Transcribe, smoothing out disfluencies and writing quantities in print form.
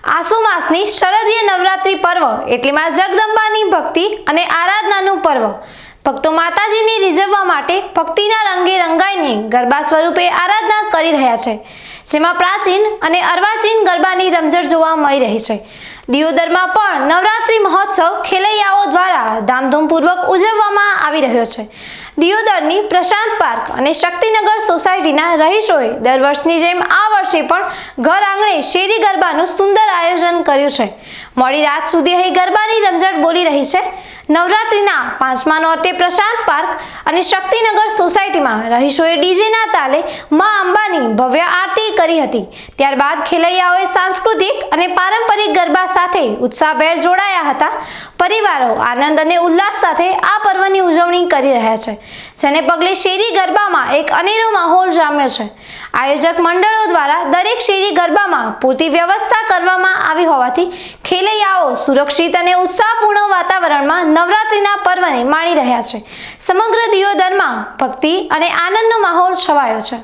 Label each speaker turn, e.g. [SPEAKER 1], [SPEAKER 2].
[SPEAKER 1] આસો માસની શરદીય નવરાત્રી પર્વ એટલે માં જગદંબાની ભક્તિ અને આરાધનાનું પર્વ। ભક્તો માતાજીને રીઝવવા માટે ભક્તિના રંગે રંગાઈને ગરબા સ્વરૂપે આરાધના કરી રહ્યા છે, જેમાં પ્રાચીન અને અર્વાચીન ગરબાની રમઝટ જોવા મળી રહી છે। દિયોદરમાં પણ નવરાત્રી મહોત્સવ ખેલૈયાઓ દ્વારા ધામધૂમપૂર્વક ઉજવવામાં આવી રહ્યો છે। દિયોદરની પ્રશાંત પાર્ક અને શક્તિનગર સોસાયટીના રહીશોએ દર વર્ષની જેમ આ વર્ષે પણ ઘર આંગણે શેરી ગરબાનું સુંદર આયોજન કર્યું છે। મોડી રાત સુધી અહીં ગરબાની રમઝટ બોલી રહી છે। નવરાત્રીના 5મા નોરતે પ્રશાંત પાર્ક અને શક્તિનગર સોસાયટીમાં રહીશોએ ડીજેના તાલે મા અંબાની ભવ્ય આરતી કરી હતી। ત્યારબાદ ખેલૈયાઓએ સાંસ્કૃતિક અને પારંપરિક ગરબા સાથે ઉત્સાહભેર જોડાયા હતા। પરિવારો આનંદ અને ઉલ્લાસ સાથે આ પર્વની ઉજવણી કરી રહ્યા છે, જેને પગલે શેરી ગરબામાં એક અનેરો માહોલ જામ્યો છે। આયોજક મંડળો દ્વારા દરેક શેરી ગરબામાં પૂરતી વ્યવસ્થા કરવામાં આવી હોવાથી ખેલૈયાઓ સુરક્ષિત અને ઉત્સાહપૂર્ણ વાતાવરણમાં નવરાત્રીના પર્વને માણી રહ્યા છે। સમગ્ર દિયોદરમાં ભક્તિ અને આનંદનો માહોલ છવાયો છે।